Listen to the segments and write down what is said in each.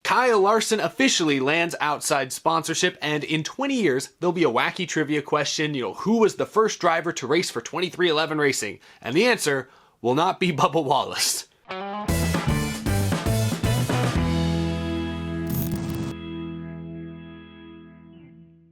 Kyle Larson officially lands outside sponsorship, and in 20 years, there'll be a wacky trivia question, who was the first driver to race for 23XI Racing? And the answer will not be Bubba Wallace.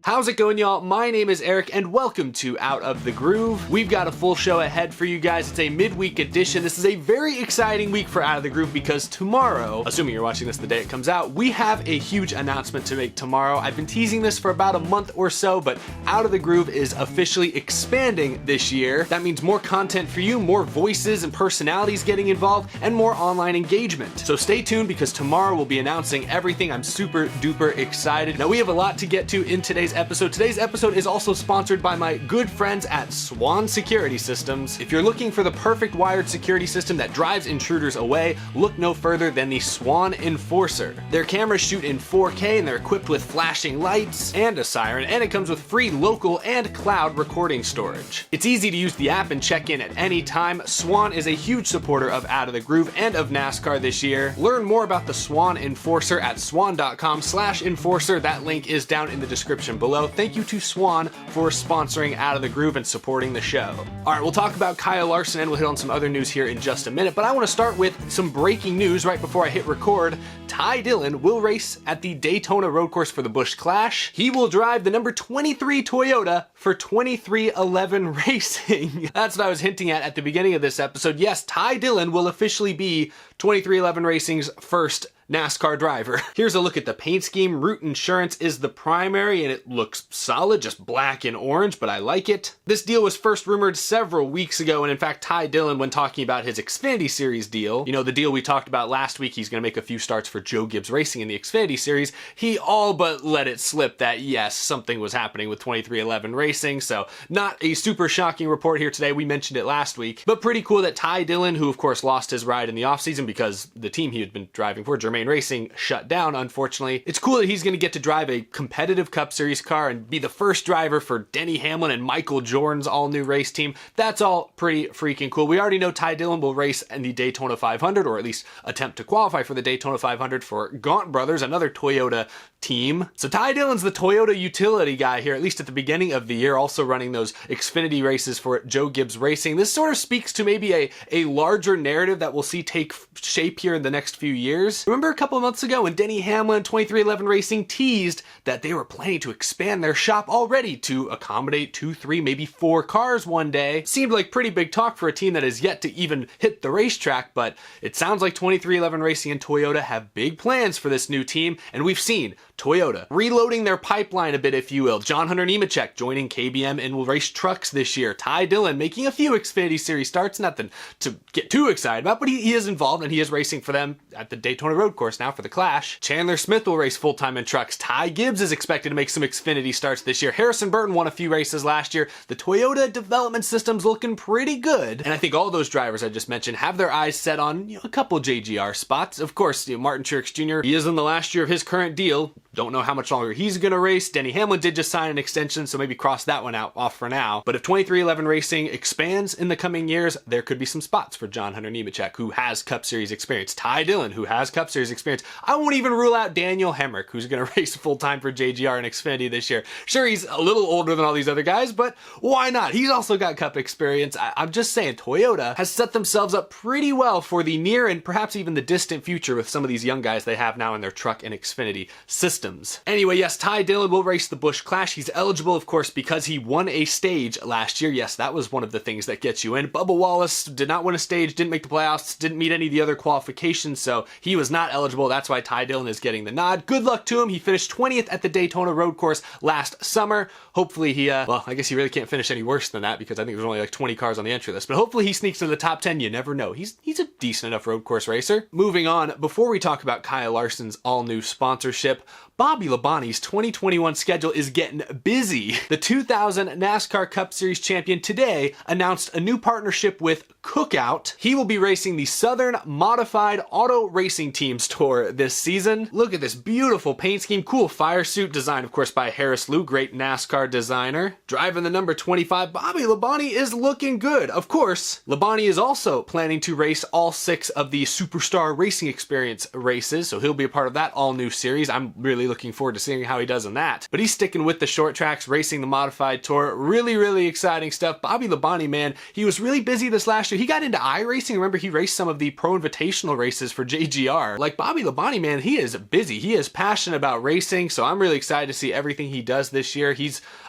How's it going, y'all? My name is Eric, and welcome to Out of the Groove. We've got a full show ahead for you guys. It's a midweek edition. This is a very exciting week for Out of the Groove because tomorrow, assuming you're watching this the day it comes out, we have a huge announcement to make tomorrow. I've been teasing this for about a month or so, but Out of the Groove is officially expanding this year. That means more content for you, more voices and personalities getting involved, and more online engagement. So stay tuned because tomorrow we'll be announcing everything. I'm super duper excited. Now we have a lot to get to in today's episode. Today's episode is also sponsored by my good friends at Swan Security Systems. If you're looking for the perfect wired security system that drives intruders away, look no further than the Swan Enforcer. Their cameras shoot in 4K and they're equipped with flashing lights and a siren, and it comes with free local and cloud recording storage. It's easy to use the app and check in at any time. Swan is a huge supporter of Out of the Groove and of NASCAR this year. Learn more about the Swan Enforcer at swan.com/enforcer. That link is down in the description below. Thank you to Swan for sponsoring Out of the Groove and supporting the show. All right, we'll talk about Kyle Larson and we'll hit on some other news here in just a minute, but I want to start with some breaking news right before I hit record. Ty Dillon will race at the Daytona Road Course for the Busch Clash. He will drive the number 23 Toyota for 23XI Racing. That's what I was hinting at the beginning of this episode. Yes, Ty Dillon will officially be 23XI Racing's first NASCAR driver. Here's a look at the paint scheme. Root Insurance is the primary and it looks solid, just black and orange, but I like it. This deal was first rumored several weeks ago, and in fact Ty Dillon, when talking about his Xfinity Series deal, the deal we talked about last week, he's going to make a few starts for Joe Gibbs Racing in the Xfinity Series, he all but let it slip that yes, something was happening with 23XI Racing, so not a super shocking report here today. We mentioned it last week, but pretty cool that Ty Dillon, who of course lost his ride in the offseason because the team he had been driving for, Germain Racing, shut down, unfortunately. It's cool that he's going to get to drive a competitive Cup Series car and be the first driver for Denny Hamlin and Michael Jordan's all-new race team. That's all pretty freaking cool. We already know Ty Dillon will race in the Daytona 500, or at least attempt to qualify for the Daytona 500 for Gaunt Brothers, another Toyota team. So Ty Dillon's the Toyota utility guy here, at least at the beginning of the year, also running those Xfinity races for Joe Gibbs Racing. This sort of speaks to maybe a larger narrative that we'll see take shape here in the next few years. Remember a couple of months ago when Denny Hamlin, 23XI Racing, teased that they were planning to expand their shop already to accommodate 2, 3, maybe 4 cars one day? Seemed like pretty big talk for a team that has yet to even hit the racetrack, but it sounds like 23XI Racing and Toyota have big plans for this new team, and we've seen Toyota reloading their pipeline a bit, if you will. John Hunter Nemechek joining KBM and will race trucks this year. Ty Dillon making a few Xfinity Series starts, nothing to get too excited about, but he is involved and he is racing for them at the Daytona Road Course now for the Clash. Chandler Smith will race full-time in trucks. Ty Gibbs is expected to make some Xfinity starts this year. Harrison Burton won a few races last year. The Toyota development system's looking pretty good, and I think all those drivers I just mentioned have their eyes set on a couple JGR spots. Of course, Martin Truex Jr., he is in the last year of his current deal. Don't know how much longer he's going to race. Denny Hamlin did just sign an extension, so maybe cross that one off for now. But if 23XI Racing expands in the coming years, there could be some spots for John Hunter Nemechek, who has Cup Series experience. Ty Dillon, who has Cup Series experience. I won't even rule out Daniel Hemrick, who's going to race full-time for JGR and Xfinity this year. Sure, he's a little older than all these other guys, but why not? He's also got Cup experience. I'm just saying, Toyota has set themselves up pretty well for the near and perhaps even the distant future with some of these young guys they have now in their truck and Xfinity systems. Anyway, yes, Ty Dillon will race the Busch Clash. He's eligible, of course, because he won a stage last year. Yes, that was one of the things that gets you in. Bubba Wallace did not win a stage, didn't make the playoffs, didn't meet any of the other qualifications, so he was not eligible. That's why Ty Dillon is getting the nod. Good luck to him. He finished 20th at the Daytona Road Course last summer. Hopefully he, well, I guess he really can't finish any worse than that because I think there's only like 20 cars on the entry list, but hopefully he sneaks into the top 10. You never know. He's a decent enough road course racer. Moving on, before we talk about Kyle Larson's all-new sponsorship, Bobby Labontes' 2021 schedule is getting busy. The 2000 NASCAR Cup Series champion today announced a new partnership with Cookout. He will be racing the Southern Modified Auto Racing Teams Tour this season. Look at this beautiful paint scheme, cool fire suit designed of course by Harris Liu, great NASCAR designer. Driving the number 25, Bobby Labontes is looking good. Of course, Labontes is also planning to race all 6 of the Superstar Racing Experience races, so he'll be a part of that all-new series. I'm really looking forward to seeing how he does in that. But he's sticking with the short tracks, racing the Modified Tour. Really exciting stuff. Bobby Labontes, man, he was really busy this last year. He got into iRacing. Remember, he raced some of the Pro Invitational races for JGR. Like, Bobby Labontes, man, he is busy. He is passionate about racing, so I'm really excited to see everything he does this year.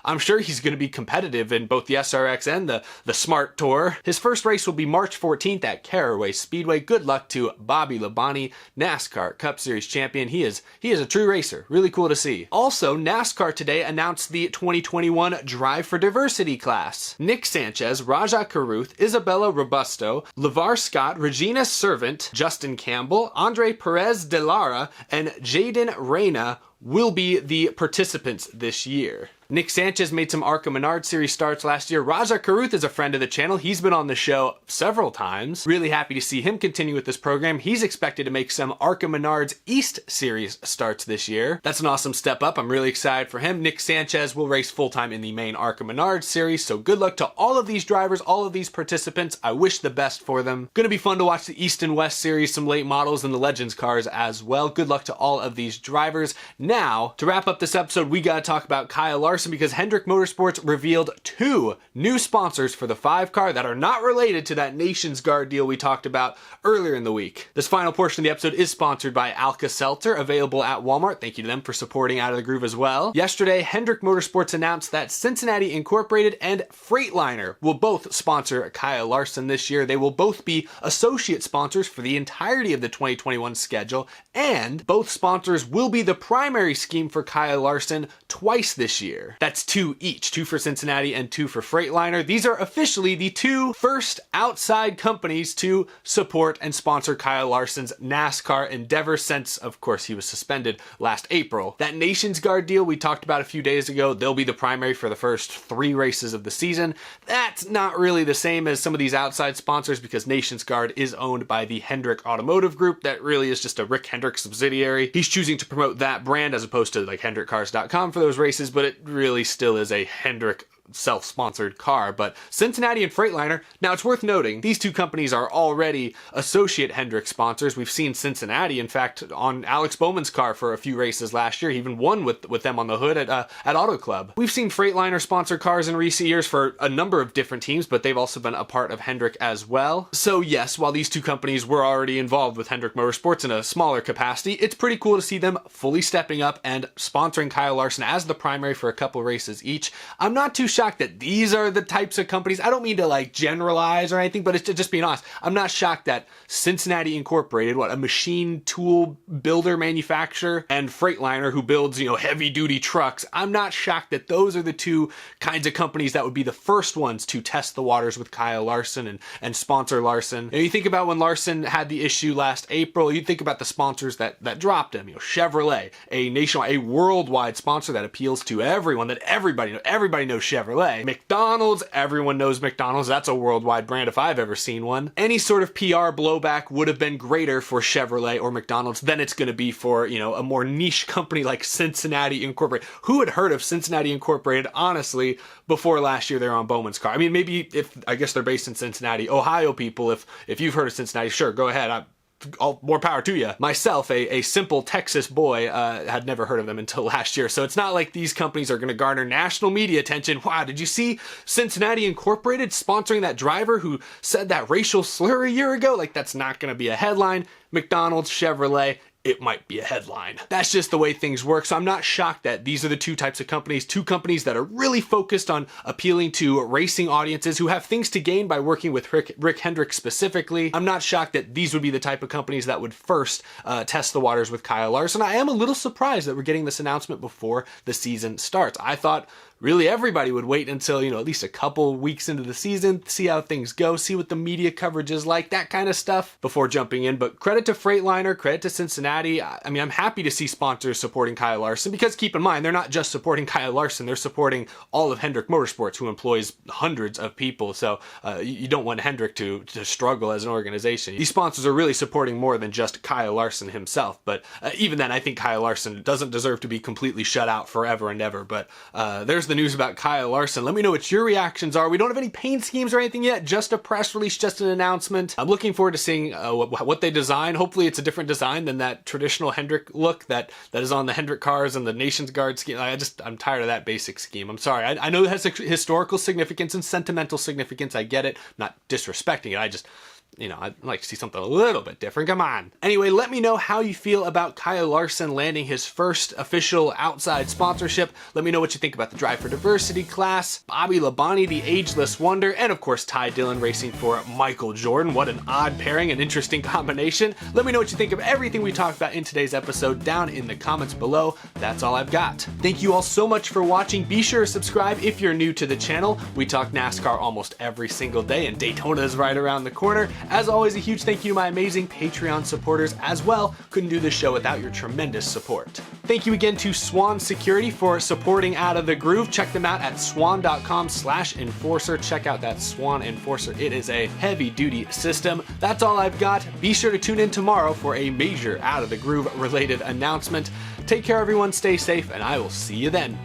I'm sure he's going to be competitive in both the SRX and the Smart Tour. His first race will be March 14th at Caraway Speedway. Good luck to Bobby Labontes, NASCAR Cup Series champion. He is a true racer. Really cool to see. Also, NASCAR today announced the 2021 Drive for Diversity class. Nick Sanchez, Raja Caruth, Isabella Robusto, LeVar Scott, Regina Servant, Justin Campbell, Andre Perez de Lara, and Jaden Reyna will be the participants this year. Nick Sanchez made some ARCA Menard Series starts last year. Raja Caruth is a friend of the channel. He's been on the show several times. Really happy to see him continue with this program. He's expected to make some ARCA Menards East Series starts this year. That's an awesome step up. I'm really excited for him. Nick Sanchez will race full-time in the main ARCA Menards Series, so good luck to all of these drivers, all of these participants. I wish the best for them. Gonna be fun to watch the East and West Series, some late models, and the Legends cars as well. Good luck to all of these drivers. Now, to wrap up this episode, we gotta talk about Kyle Larson because Hendrick Motorsports revealed 2 new sponsors for the 5 car that are not related to that Nations Guard deal we talked about earlier in the week. This final portion of the episode is sponsored by Alka-Seltzer, available at Walmart. Thank you to them for supporting Out of the Groove as well. Yesterday, Hendrick Motorsports announced that Cincinnati Incorporated and Freightliner will both sponsor Kyle Larson this year. They will both be associate sponsors for the entirety of the 2021 schedule, and both sponsors will be the primary scheme for Kyle Larson twice this year. That's 2 each, 2 for Cincinnati and 2 for Freightliner. These are officially the 2 first outside companies to support and sponsor Kyle Larson's NASCAR endeavor since, of course, he was suspended last April. That Nations Guard deal we talked about a few days ago, they'll be the primary for the first 3 races of the season. That's not really the same as some of these outside sponsors because Nations Guard is owned by the Hendrick Automotive Group. That really is just a Rick Hendrick subsidiary. He's choosing to promote that brand as opposed to like HendrickCars.com for those races, but it really still is a Hendrick self-sponsored car. But Cincinnati and Freightliner, now it's worth noting, these 2 companies are already associate Hendrick sponsors. We've seen Cincinnati, in fact, on Alex Bowman's car for a few races last year. He even won with them on the hood at Auto Club. We've seen Freightliner sponsor cars in recent years for a number of different teams, but they've also been a part of Hendrick as well. So yes, while these 2 companies were already involved with Hendrick Motorsports in a smaller capacity, it's pretty cool to see them fully stepping up and sponsoring Kyle Larson as the primary for a couple races each. I'm not too shocked that these are the types of companies. I don't mean to like generalize or anything, but it's just being honest. I'm not shocked that Cincinnati Incorporated, a machine tool builder manufacturer, and Freightliner, who builds, heavy duty trucks. I'm not shocked that those are the 2 kinds of companies that would be the first ones to test the waters with Kyle Larson and sponsor Larson. And you think about when Larson had the issue last April, you think about the sponsors that dropped him. Chevrolet, a nationwide, a worldwide sponsor that appeals to everyone, that everybody knows Chevrolet. McDonald's, everyone knows McDonald's. That's a worldwide brand if I've ever seen one. Any sort of PR blowback would have been greater for Chevrolet or McDonald's than it's going to be for, a more niche company like Cincinnati Incorporated. Who had heard of Cincinnati Incorporated, honestly, before last year they were on Bowman's car? I mean, maybe I guess they're based in Cincinnati. Ohio people, if you've heard of Cincinnati, sure, go ahead. All more power to you. Myself, a simple Texas boy, had never heard of them until last year. So it's not like these companies are going to garner national media attention. Wow, did you see Cincinnati Incorporated sponsoring that driver who said that racial slur a year ago? Like, that's not going to be a headline. McDonald's, Chevrolet, it might be a headline. That's just the way things work. So I'm not shocked that these are the 2 types of companies, 2 companies that are really focused on appealing to racing audiences who have things to gain by working with Rick Hendrick specifically. I'm not shocked that these would be the type of companies that would first test the waters with Kyle Larson. I am a little surprised that we're getting this announcement before the season starts. I thought really everybody would wait until, at least a couple weeks into the season, see how things go, see what the media coverage is like, that kind of stuff before jumping in. But credit to Freightliner, credit to Cincinnati. I mean, I'm happy to see sponsors supporting Kyle Larson, because keep in mind, they're not just supporting Kyle Larson, they're supporting all of Hendrick Motorsports, who employs hundreds of people. So you don't want Hendrick to struggle as an organization. These sponsors are really supporting more than just Kyle Larson himself. But even then, I think Kyle Larson doesn't deserve to be completely shut out forever and ever. But there's the news about Kyle Larson. Let me know what your reactions are. We don't have any paint schemes or anything yet, just a press release, just an announcement. I'm looking forward to seeing what they design. Hopefully it's a different design than that traditional Hendrick look that is on the Hendrick cars and the Nations Guard scheme. I'm tired of that basic scheme. I'm sorry. I know it has historical significance and sentimental significance. I get it. I'm not disrespecting it. I'd like to see something a little bit different. Come on. Anyway, let me know how you feel about Kyle Larson landing his first official outside sponsorship. Let me know what you think about the Drive for Diversity class, Bobby Labontes, the ageless wonder, and of course Ty Dillon racing for Michael Jordan. What an odd pairing, an interesting combination. Let me know what you think of everything we talked about in today's episode down in the comments below. That's all I've got. Thank you all so much for watching. Be sure to subscribe if you're new to the channel. We talk NASCAR almost every single day, and Daytona is right around the corner. As always, a huge thank you to my amazing Patreon supporters as well. Couldn't do this show without your tremendous support. Thank you again to Swan Security for supporting Out of the Groove. Check them out at swan.com/enforcer. Check out that Swan Enforcer. It is a heavy-duty system. That's all I've got. Be sure to tune in tomorrow for a major Out of the Groove related announcement. Take care, everyone. Stay safe, and I will see you then.